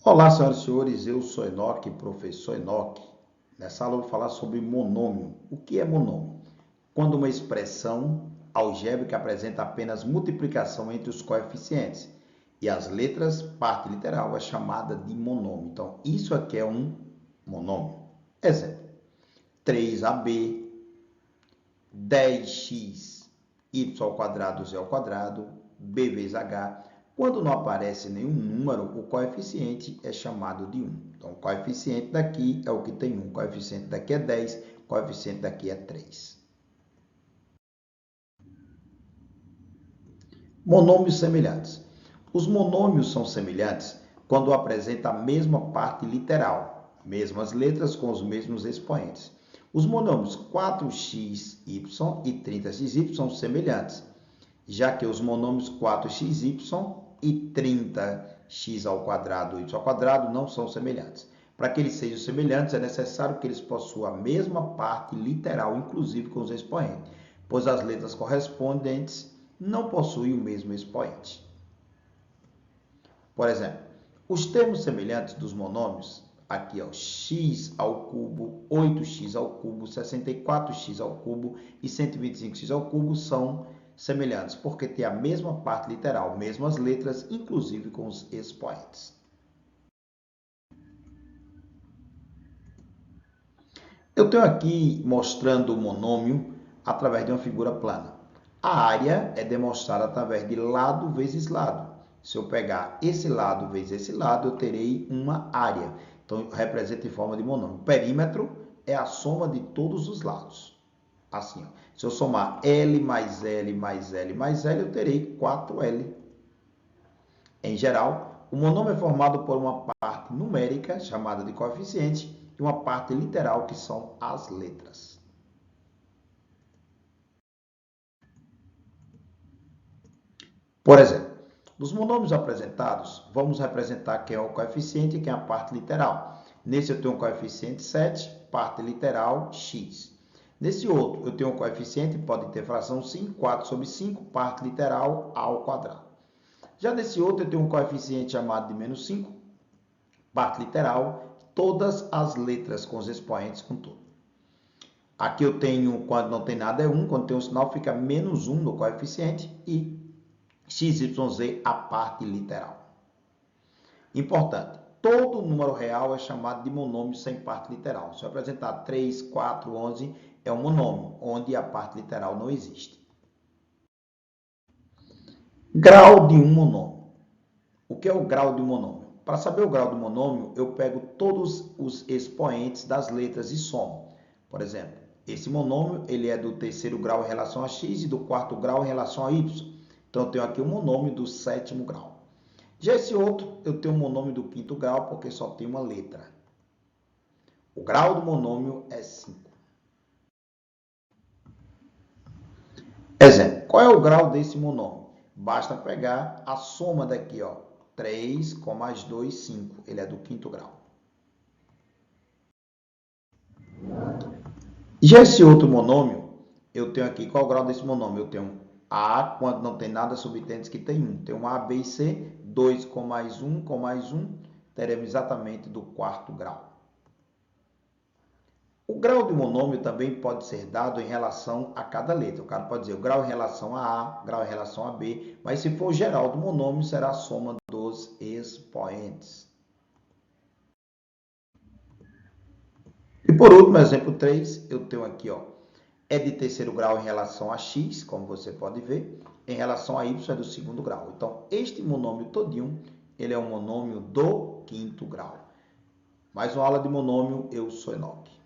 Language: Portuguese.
Olá, senhoras e senhores, eu sou Enoque, professor Enoque. Nessa aula eu vou falar sobre monômio. O que é monômio? Quando uma expressão algébrica apresenta apenas multiplicação entre os coeficientes e as letras, parte literal, é chamada de monômio. Então, isso aqui é um monômio. Exemplo, 3ab, 10x, y ao quadrado, z ao quadrado, b vezes h. Quando não aparece nenhum número, o coeficiente é chamado de 1. Então, o coeficiente daqui é o que tem 1, o coeficiente daqui é 10, o coeficiente daqui é 3. Monômios semelhantes. Os monômios são semelhantes quando apresentam a mesma parte literal, mesmas letras com os mesmos expoentes. Os monômios 4xy e 30xy são semelhantes, já que os monômios 4xy e 30x ao quadrado, y ao quadrado, não são semelhantes. Para que eles sejam semelhantes, é necessário que eles possuam a mesma parte literal, inclusive com os expoentes, pois as letras correspondentes não possuem o mesmo expoente. Por exemplo, os termos semelhantes dos monômios, aqui ó, x ao cubo, 8x ao cubo, 64x ao cubo e 125x ao cubo são semelhantes, porque têm a mesma parte literal, mesmas letras, inclusive com os expoentes. Eu tenho aqui mostrando o monômio através de uma figura plana. A área é demonstrada através de lado vezes lado. Se eu pegar esse lado vezes esse lado, eu terei uma área. Então, representa em forma de monômio. O perímetro é a soma de todos os lados. Assim, ó. Se eu somar L mais L mais L mais L, eu terei 4L. Em geral, o monômio é formado por uma parte numérica, chamada de coeficiente, e uma parte literal, que são as letras. Por exemplo, nos monômios apresentados, vamos representar quem é o coeficiente e quem é a parte literal. Nesse eu tenho um coeficiente 7, parte literal x. Nesse outro, eu tenho um coeficiente, pode ter fração sim, 4 sobre 5, parte literal a ao quadrado. Já nesse outro, eu tenho um coeficiente chamado de menos 5, parte literal, todas as letras com os expoentes com tudo. Aqui eu tenho, quando não tem nada é 1, quando tem um sinal fica menos 1 no coeficiente e XYZ a parte literal. Importante, todo número real é chamado de monômio sem parte literal. Se eu apresentar 3, 4, 11, é um monômio, onde a parte literal não existe. Grau de um monômio. O que é o grau de um monômio? Para saber o grau do monômio, eu pego todos os expoentes das letras e somo. Por exemplo, esse monômio ele é do terceiro grau em relação a x e do quarto grau em relação a y. Então, eu tenho aqui um monômio do sétimo grau. Já esse outro, eu tenho um monômio do quinto grau, porque só tem uma letra. O grau do monômio é 5. Exemplo, qual é o grau desse monômio? Basta pegar a soma daqui, ó, 3 com mais 2, 5. Ele é do quinto grau. Já esse outro monômio, eu tenho aqui, qual é o grau desse monômio? Eu tenho A, quando não tem nada, subtende que tem 1. Tem A, B e C, 2 com mais 1, teremos exatamente do quarto grau. O grau de monômio também pode ser dado em relação a cada letra. O cara pode dizer o grau em relação a A, grau em relação a B, mas se for geral do monômio, será a soma dos expoentes. E por último, exemplo 3, eu tenho aqui, ó, é de terceiro grau em relação a x, como você pode ver, em relação a y é do segundo grau. Então, este monômio todinho, ele é um monômio do quinto grau. Mais uma aula de monômio, eu sou Enoque.